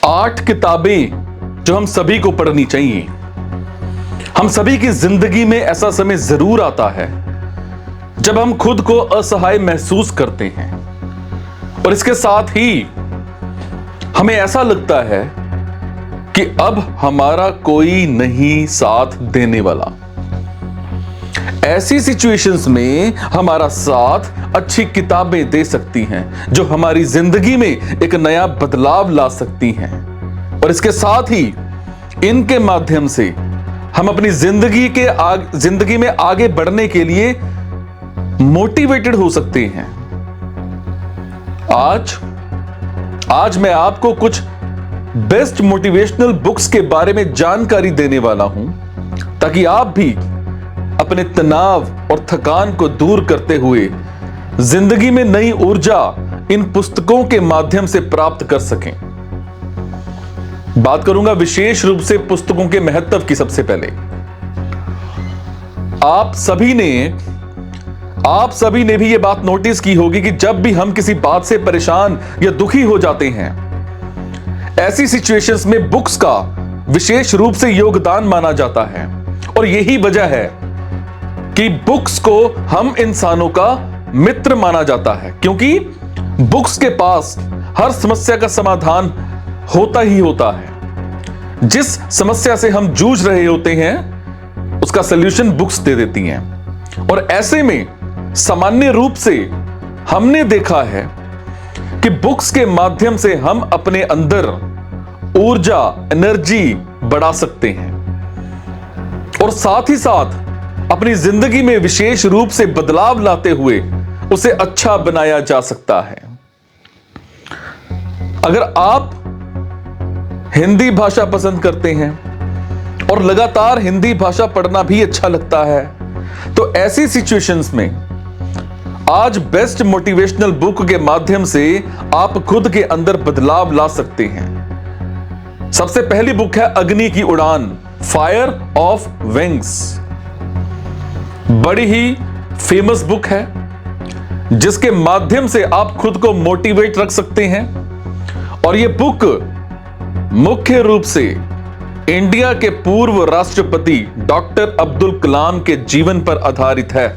8 किताबें जो हम सभी को पढ़नी चाहिए। हम सभी की जिंदगी में ऐसा समय जरूर आता है जब हम खुद को असहाय महसूस करते हैं और इसके साथ ही हमें ऐसा लगता है कि अब हमारा कोई नहीं साथ देने वाला। ऐसी सिचुएशंस में हमारा साथ अच्छी किताबें दे सकती हैं जो हमारी जिंदगी में एक नया बदलाव ला सकती हैं और इसके साथ ही इनके माध्यम से हम अपनी जिंदगी में आगे बढ़ने के लिए मोटिवेटेड हो सकते हैं। आज मैं आपको कुछ बेस्ट मोटिवेशनल बुक्स के बारे में जानकारी देने वाला हूं ताकि आप भी अपने तनाव और थकान को दूर करते हुए जिंदगी में नई ऊर्जा इन पुस्तकों के माध्यम से प्राप्त कर सकें। बात करूंगा विशेष रूप से पुस्तकों के महत्व की। सबसे पहले आप सभी ने भी यह बात नोटिस की होगी कि जब भी हम किसी बात से परेशान या दुखी हो जाते हैं, ऐसी सिचुएशंस में बुक्स का विशेष रूप से योगदान माना जाता है और यही वजह है कि बुक्स को हम इंसानों का मित्र माना जाता है, क्योंकि बुक्स के पास हर समस्या का समाधान होता ही होता है। जिस समस्या से हम जूझ रहे होते हैं उसका सलूशन बुक्स दे देती हैं और ऐसे में सामान्य रूप से हमने देखा है कि बुक्स के माध्यम से हम अपने अंदर ऊर्जा, एनर्जी बढ़ा सकते हैं और साथ ही साथ अपनी जिंदगी में विशेष रूप से बदलाव लाते हुए उसे अच्छा बनाया जा सकता है। अगर आप हिंदी भाषा पसंद करते हैं और लगातार हिंदी भाषा पढ़ना भी अच्छा लगता है, तो ऐसी सिचुएशंस में आज बेस्ट मोटिवेशनल बुक के माध्यम से आप खुद के अंदर बदलाव ला सकते हैं। सबसे पहली बुक है अग्नि की उड़ान, फायर ऑफ विंग्स। बड़ी ही फेमस बुक है जिसके माध्यम से आप खुद को मोटिवेट रख सकते हैं और यह बुक मुख्य रूप से इंडिया के पूर्व राष्ट्रपति डॉक्टर अब्दुल कलाम के जीवन पर आधारित है,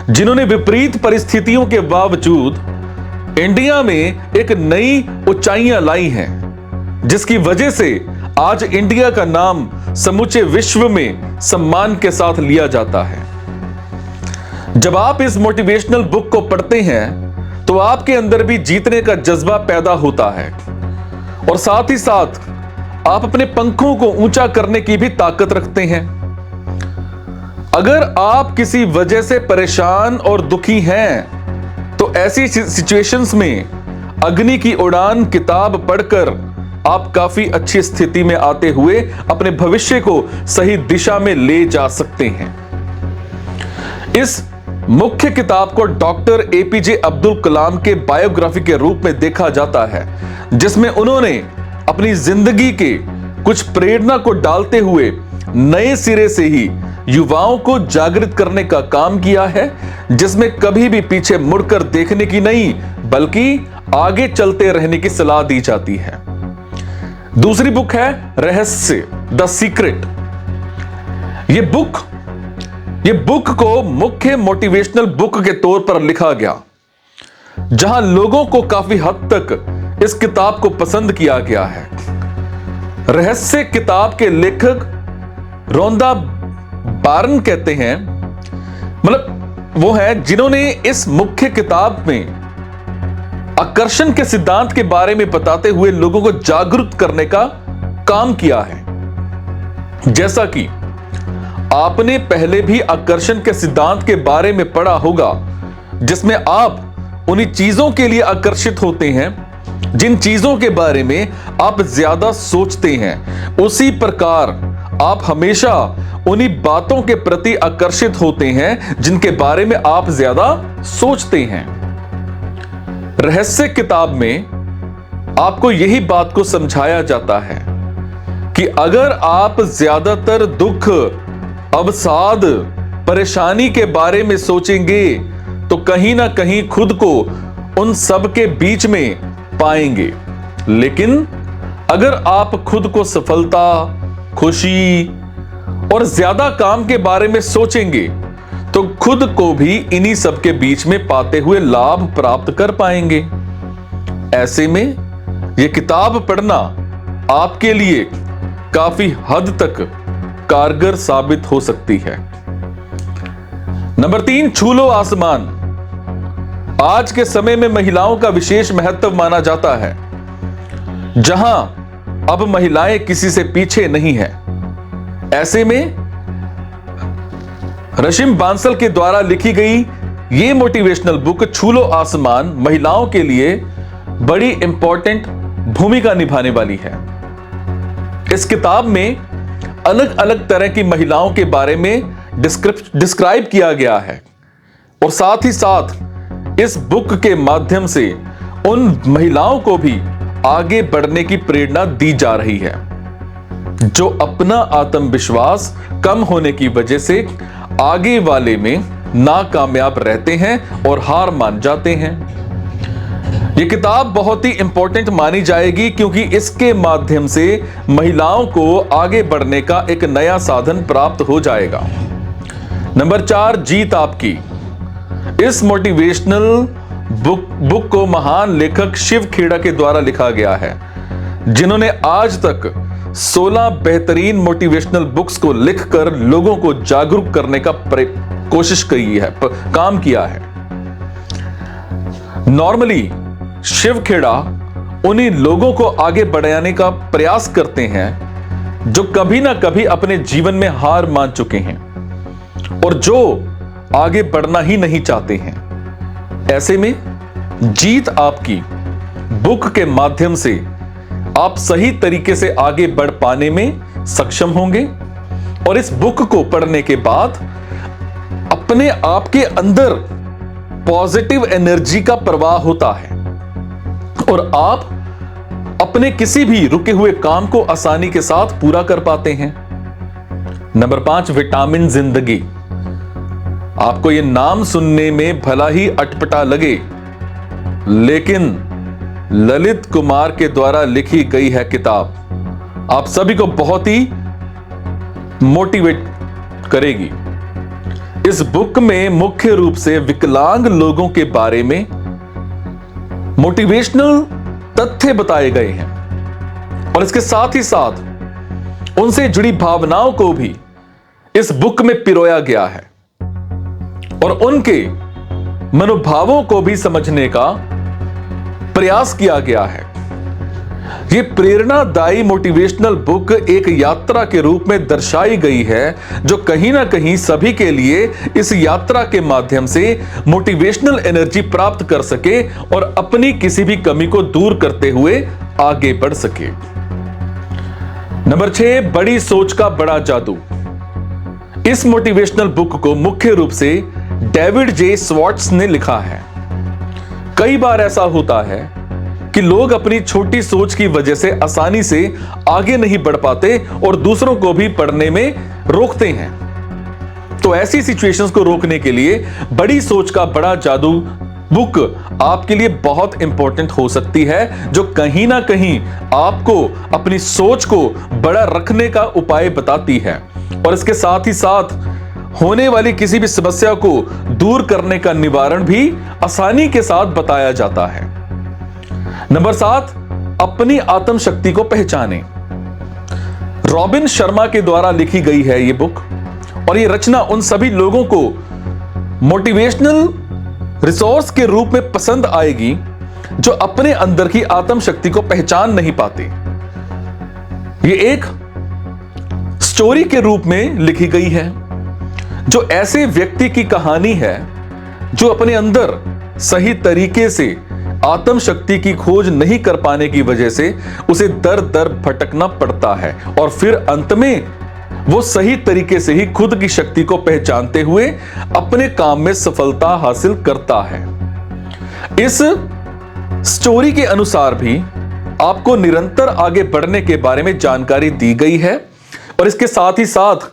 जिन्होंने विपरीत परिस्थितियों के बावजूद इंडिया में एक नई ऊंचाइयां लाई हैं, जिसकी वजह से आज इंडिया का नाम समूचे विश्व में सम्मान के साथ लिया जाता है। जब आप इस मोटिवेशनल बुक को पढ़ते हैं तो आपके अंदर भी जीतने का जज्बा पैदा होता है और साथ ही साथ आप अपने पंखों को ऊंचा करने की भी ताकत रखते हैं। अगर आप किसी वजह से परेशान और दुखी हैं तो ऐसी सिचुएशंस में अग्नि की उड़ान किताब पढ़कर आप काफी अच्छी स्थिति में आते हुए अपने भविष्य को सही दिशा में ले जा सकते हैं। इस मुख्य किताब को डॉक्टर एपीजे अब्दुल कलाम के बायोग्राफी के रूप में देखा जाता है, जिसमें उन्होंने अपनी जिंदगी के कुछ प्रेरणा को डालते हुए नए सिरे से ही युवाओं को जागृत करने का काम किया है, जिसमें कभी भी पीछे मुड़कर देखने की नहीं बल्कि आगे चलते रहने की सलाह दी जाती है। दूसरी बुक है रहस्य, द सीक्रेट। यह बुक को मुख्य मोटिवेशनल बुक के तौर पर लिखा गया, जहां लोगों को काफी हद तक इस किताब को पसंद किया गया है। रहस्य किताब के लेखक रोंदा बार्न कहते हैं, मतलब वो है जिन्होंने इस मुख्य किताब में आकर्षण के सिद्धांत के बारे में बताते हुए लोगों को जागरूक करने का काम किया है। जैसा कि आपने पहले भी आकर्षण के सिद्धांत के बारे में पढ़ा होगा, जिसमें आप उन्हीं चीजों के लिए आकर्षित होते हैं जिन चीजों के बारे में आप ज्यादा सोचते हैं। उसी प्रकार आप हमेशा उन्हीं बातों के प्रति आकर्षित होते हैं जिनके बारे में आप ज्यादा सोचते हैं। रहस्य किताब में आपको यही बात को समझाया जाता है कि अगर आप ज्यादातर दुख, अवसाद, परेशानी के बारे में सोचेंगे तो कहीं ना कहीं खुद को उन सब के बीच में पाएंगे। लेकिन अगर आप खुद को सफलता, खुशी और ज्यादा काम के बारे में सोचेंगे तो खुद को भी इन्हीं सब के बीच में पाते हुए लाभ प्राप्त कर पाएंगे। ऐसे में यह किताब पढ़ना आपके लिए काफी हद तक कारगर साबित हो सकती है। नंबर 3, छू लो आसमान। आज के समय में महिलाओं का विशेष महत्व माना जाता है, जहां अब महिलाएं किसी से पीछे नहीं है। ऐसे में रशिम बांसल के द्वारा लिखी गई यह मोटिवेशनल बुक छू लो आसमान महिलाओं के लिए बड़ी इंपॉर्टेंट भूमिका निभाने वाली है। इस किताब में अलग अलग तरह की महिलाओं के बारे में डिस्क्राइब किया गया है और साथ ही साथ इस बुक के माध्यम से उन महिलाओं को भी आगे बढ़ने की प्रेरणा दी जा रही है जो अपना आत्मविश्वास कम होने की वजह से आगे वाले में नाकामयाब रहते हैं और हार मान जाते हैं। यह किताब बहुत ही इंपॉर्टेंट मानी जाएगी क्योंकि इसके माध्यम से महिलाओं को आगे बढ़ने का एक नया साधन प्राप्त हो जाएगा। नंबर 4, जीत आपकी। इस मोटिवेशनल बुक को महान लेखक शिव खेड़ा के द्वारा लिखा गया है, जिन्होंने आज तक 16 बेहतरीन मोटिवेशनल बुक्स को लिखकर लोगों को जागरूक करने का कोशिश की है, काम किया है। नॉर्मली शिव खेड़ा उन्हीं लोगों को आगे बढ़ाने का प्रयास करते हैं जो कभी ना कभी अपने जीवन में हार मान चुके हैं और जो आगे बढ़ना ही नहीं चाहते हैं। ऐसे में जीत आपकी बुक के माध्यम से आप सही तरीके से आगे बढ़ पाने में सक्षम होंगे और इस बुक को पढ़ने के बाद अपने आप के अंदर पॉजिटिव एनर्जी का प्रवाह होता है और आप अपने किसी भी रुके हुए काम को आसानी के साथ पूरा कर पाते हैं। नंबर 5, विटामिन जिंदगी। आपको यह नाम सुनने में भला ही अटपटा लगे, लेकिन ललित कुमार के द्वारा लिखी गई है किताब आप सभी को बहुत ही मोटिवेट करेगी। इस बुक में मुख्य रूप से विकलांग लोगों के बारे में मोटिवेशनल तथ्य बताए गए हैं और इसके साथ ही साथ उनसे जुड़ी भावनाओं को भी इस बुक में पिरोया गया है और उनके मनोभावों को भी समझने का प्रयास किया गया है। यह प्रेरणादायी मोटिवेशनल बुक एक यात्रा के रूप में दर्शाई गई है जो कहीं ना कहीं सभी के लिए इस यात्रा के माध्यम से मोटिवेशनल एनर्जी प्राप्त कर सके और अपनी किसी भी कमी को दूर करते हुए आगे बढ़ सके। नंबर 6, बड़ी सोच का बड़ा जादू। इस मोटिवेशनल बुक को मुख्य रूप से डेविड जे स्वार्ट्स ने लिखा है। कई बार ऐसा होता है कि लोग अपनी छोटी सोच की वजह से आसानी से आगे नहीं बढ़ पाते और दूसरों को भी पढ़ने में रोकते हैं। तो ऐसी सिचुएशंस को रोकने के लिए बड़ी सोच का बड़ा जादू बुक आपके लिए बहुत इंपॉर्टेंट हो सकती है, जो कहीं ना कहीं आपको अपनी सोच को बड़ा रखने का उपाय बताती है और इसके साथ ही साथ होने वाली किसी भी समस्या को दूर करने का निवारण भी आसानी के साथ बताया जाता है। नंबर 7, अपनी आत्मशक्ति को पहचानें। रॉबिन शर्मा के द्वारा लिखी गई है यह बुक और यह रचना उन सभी लोगों को मोटिवेशनल रिसोर्स के रूप में पसंद आएगी जो अपने अंदर की आत्मशक्ति को पहचान नहीं पाते। यह एक स्टोरी के रूप में लिखी गई है जो ऐसे व्यक्ति की कहानी है जो अपने अंदर सही तरीके से आत्मशक्ति की खोज नहीं कर पाने की वजह से उसे दर दर भटकना पड़ता है और फिर अंत में वो सही तरीके से ही खुद की शक्ति को पहचानते हुए अपने काम में सफलता हासिल करता है। इस स्टोरी के अनुसार भी आपको निरंतर आगे बढ़ने के बारे में जानकारी दी गई है और इसके साथ ही साथ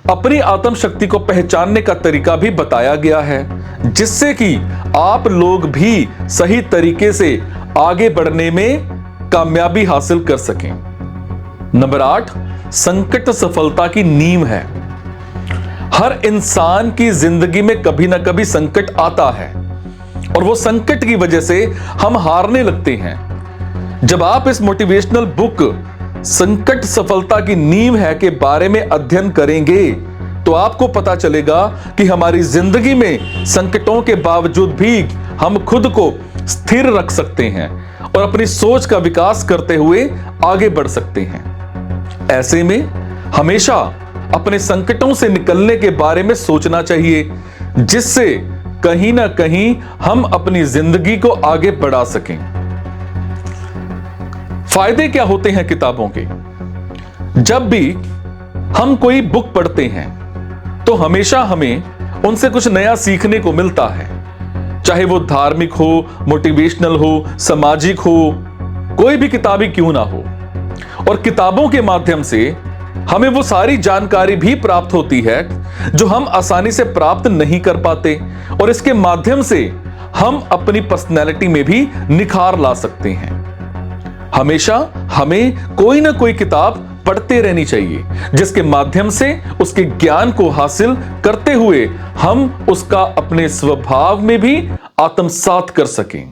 अपनी आत्मशक्ति को पहचानने का तरीका भी बताया गया है, जिससे कि आप लोग भी सही तरीके से आगे बढ़ने में कामयाबी हासिल कर सकें। नंबर 8, संकट सफलता की नींव है। हर इंसान की जिंदगी में कभी ना कभी संकट आता है और वो संकट की वजह से हम हारने लगते हैं। जब आप इस मोटिवेशनल बुक संकट सफलता की नींव है के बारे में अध्ययन करेंगे तो आपको पता चलेगा कि हमारी जिंदगी में संकटों के बावजूद भी हम खुद को स्थिर रख सकते हैं और अपनी सोच का विकास करते हुए आगे बढ़ सकते हैं। ऐसे में हमेशा अपने संकटों से निकलने के बारे में सोचना चाहिए, जिससे कहीं ना कहीं हम अपनी जिंदगी को आगे बढ़ा सकें। फायदे क्या होते हैं किताबों के? जब भी हम कोई बुक पढ़ते हैं तो हमेशा हमें उनसे कुछ नया सीखने को मिलता है, चाहे वो धार्मिक हो, मोटिवेशनल हो, सामाजिक हो, कोई भी किताबी क्यों ना हो। और किताबों के माध्यम से हमें वो सारी जानकारी भी प्राप्त होती है जो हम आसानी से प्राप्त नहीं कर पाते, और इसके माध्यम से हम अपनी पर्सनैलिटी में भी निखार ला सकते हैं। हमेशा हमें कोई ना कोई किताब पढ़ते रहनी चाहिए, जिसके माध्यम से उसके ज्ञान को हासिल करते हुए हम उसका अपने स्वभाव में भी आत्मसात कर सकें।